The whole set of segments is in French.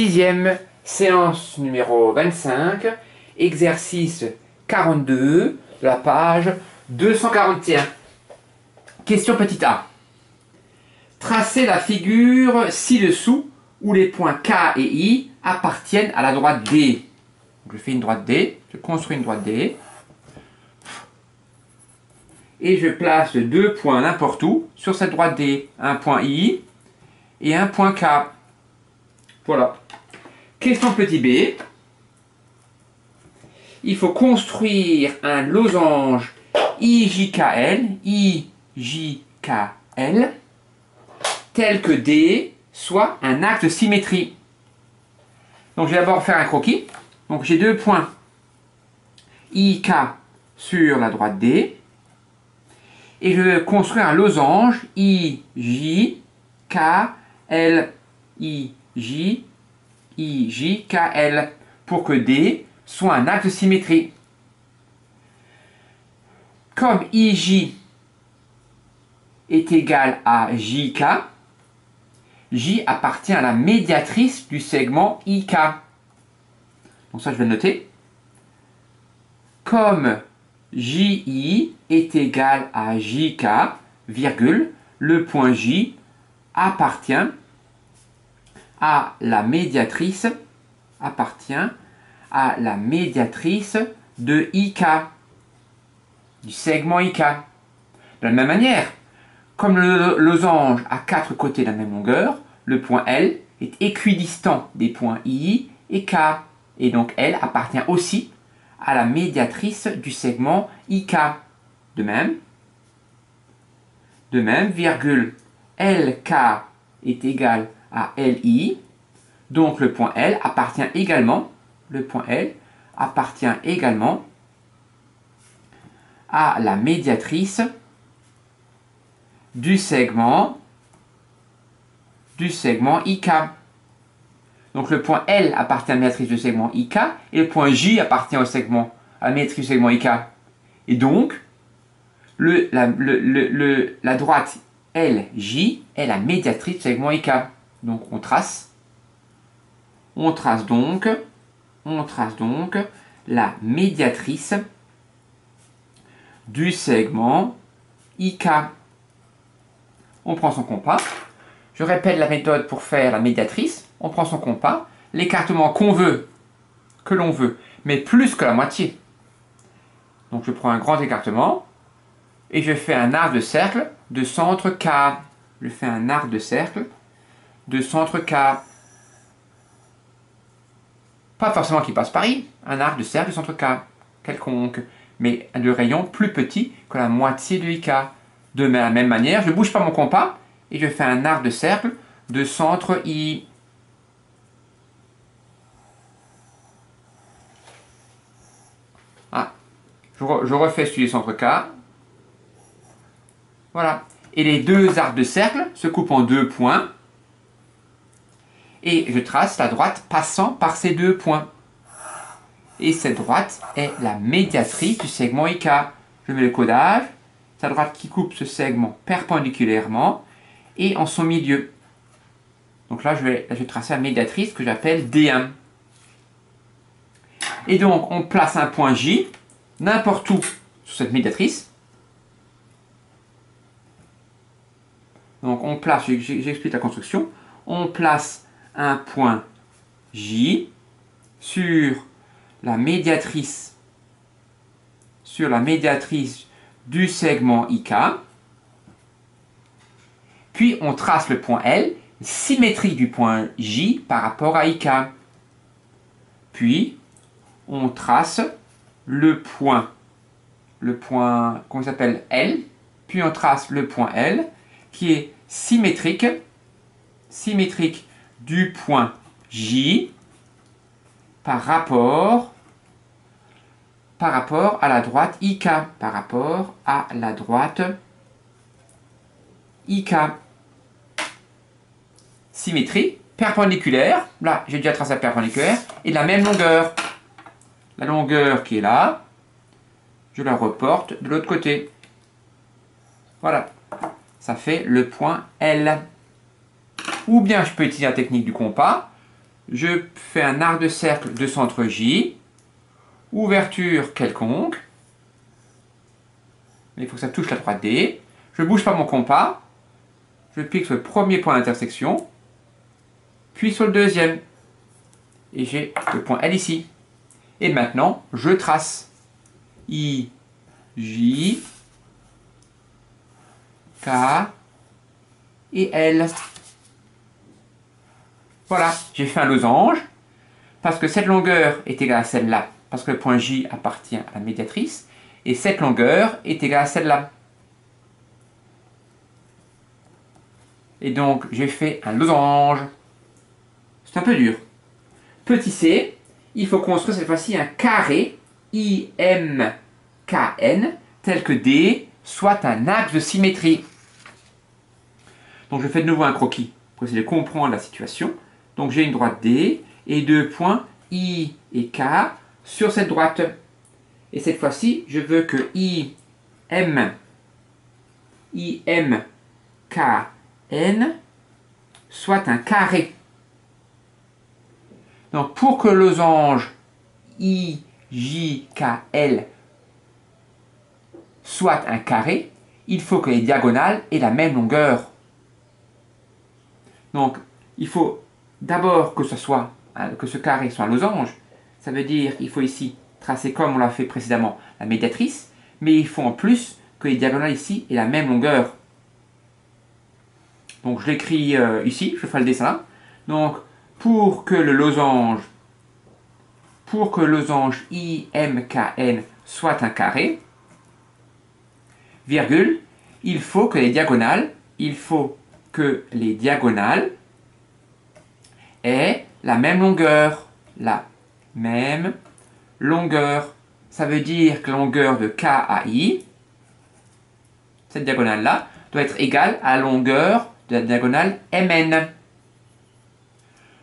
Sixième séance numéro 25, exercice 42 de la page 241. Question petit a. Tracez la figure ci-dessous où les points K et I appartiennent à la droite D. Donc, je fais une droite D, je construis une droite D. Et je place deux points n'importe où sur cette droite D. Un point I et un point K. Voilà. Question petit b. Il faut construire un losange IJKL, tel que D soit un axe de symétrie. Donc je vais d'abord faire un croquis. Donc j'ai deux points IK sur la droite D. Et je vais construire un losange IJKL, IJKL pour que D soit un axe de symétrie. Comme IJ est égal à JK, J appartient à la médiatrice du segment IK. Donc ça, je vais le noter. Comme JI est égal à JK, virgule, le point J appartient à la médiatrice de IK, du segment IK. De la même manière, comme le losange a quatre côtés de la même longueur, le point L est équidistant des points I et K, et donc L appartient aussi à la médiatrice du segment IK. De même, virgule, LK est égal à LI, donc le point L appartient également, à la médiatrice du segment IK. Donc le point L appartient à la médiatrice du segment IK et le point J appartient à la médiatrice du segment IK. Et donc, la droite LJ est la médiatrice du segment IK. Donc on trace donc la médiatrice du segment IK. On prend son compas. Je répète la méthode pour faire la médiatrice. On prend son compas, l'écartement que l'on veut, mais plus que la moitié. Donc je prends un grand écartement et je fais un arc de cercle de centre K. Pas forcément qui passe par I, un arc de cercle de centre K, quelconque, mais de rayon plus petit que la moitié de IK. De la même manière, je ne bouge pas mon compas et je fais un arc de cercle de centre I. Ah, je refais celui du centre K. Voilà. Et les deux arcs de cercle se coupent en deux points. Et je trace la droite passant par ces deux points. Et cette droite est la médiatrice du segment IK. Je mets le codage. C'est la droite qui coupe ce segment perpendiculairement et en son milieu. Donc là, je vais tracer la médiatrice que j'appelle D1. Et donc, on place un point J n'importe où sur cette médiatrice. Donc, on place, j'explique la construction, on place un point J sur la médiatrice du segment IK. Puis, on trace le point L, symétrique du point J par rapport à IK. Puis, on trace le point qu'on s'appelle L. Puis, on trace le point L qui est symétrique du point J par rapport à la droite IK. Symétrie perpendiculaire. Là, j'ai déjà tracé la perpendiculaire. Et de la même longueur. La longueur qui est là, je la reporte de l'autre côté. Voilà. Ça fait le point L. Ou bien je peux utiliser la technique du compas. je fais un arc de cercle de centre J, ouverture quelconque, il faut que ça touche la droite D, je ne bouge pas mon compas, je pique sur le premier point d'intersection, puis sur le deuxième, et j'ai le point L ici. Et maintenant, je trace I, J, K et L. Voilà, j'ai fait un losange, parce que cette longueur est égale à celle-là, parce que le point J appartient à la médiatrice, et cette longueur est égale à celle-là. Et donc, j'ai fait un losange. C'est un peu dur. Petit c, il faut construire cette fois-ci un carré IMKN, tel que D soit un axe de symétrie. Donc, je fais de nouveau un croquis pour essayer de comprendre la situation. Donc, j'ai une droite D et deux points I et K sur cette droite. Et cette fois-ci, je veux que IMKN soit un carré. Donc, pour que le losange IJKL soit un carré, il faut que les diagonales aient la même longueur. Donc, il faut d'abord que ce carré soit un losange. Ça veut dire qu'il faut ici tracer comme on l'a fait précédemment la médiatrice, mais il faut en plus que les diagonales ici aient la même longueur. Donc, je l'écris ici, je ferai le dessin là. Donc, pour que le losange IMKN soit un carré, virgule, il faut que les diagonales aient la même longueur. La même longueur. Ça veut dire que la longueur de K à I, cette diagonale-là, doit être égale à la longueur de la diagonale MN.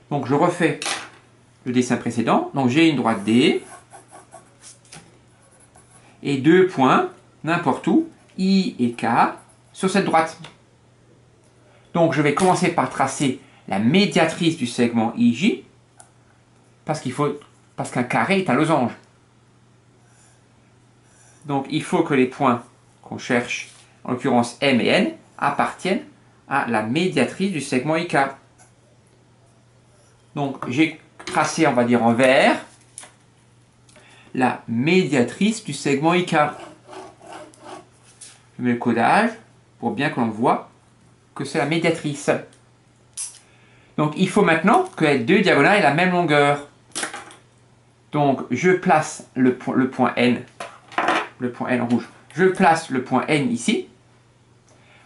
Donc je refais le dessin précédent. Donc j'ai une droite D et deux points, n'importe où, I et K, sur cette droite. Donc je vais commencer par tracer la médiatrice du segment IJ, parce qu'un carré est un losange. Donc il faut que les points qu'on cherche, en l'occurrence M et N, appartiennent à la médiatrice du segment IK. Donc j'ai tracé, on va dire en vert, la médiatrice du segment IK. Je mets le codage pour bien que l'on voit que c'est la médiatrice. Donc il faut maintenant que les deux diagonales aient la même longueur. Donc je place le point N en rouge. Je place le point N ici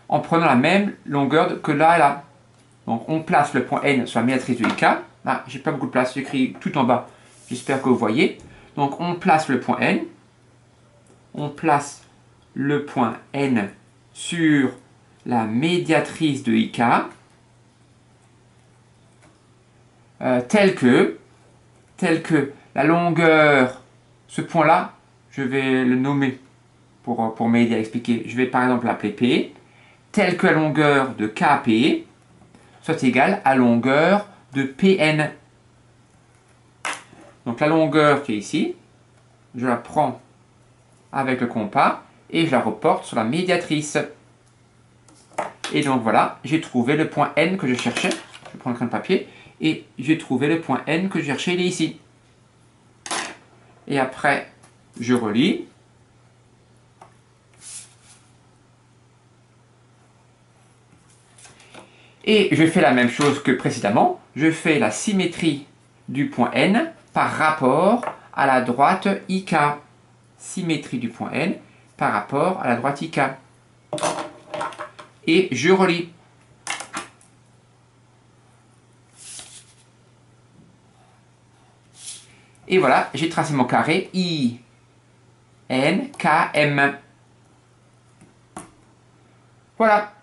en prenant la même longueur que là et là. Donc on place le point N sur la médiatrice de IK. Ah, j'ai pas beaucoup de place, j'écris tout en bas. J'espère que vous voyez. Donc on place le point N. On place le point N sur la médiatrice de IK. Tel que la longueur, ce point-là, je vais le nommer pour m'aider à expliquer. Je vais par exemple l'appeler P, tel que la longueur de KP soit égale à la longueur de PN. Donc la longueur qui est ici, je la prends avec le compas et je la reporte sur la médiatrice. Et donc voilà, j'ai trouvé le point N que je cherchais. Je prends le crayon de papier et j'ai trouvé le point N que je cherchais, il est ici. Et après, je relis. Et je fais la même chose que précédemment. Je fais la symétrie du point N par rapport à la droite IK. Symétrie du point N par rapport à la droite IK. Et je relis. Et voilà, j'ai tracé mon carré I, N, K, M. Voilà.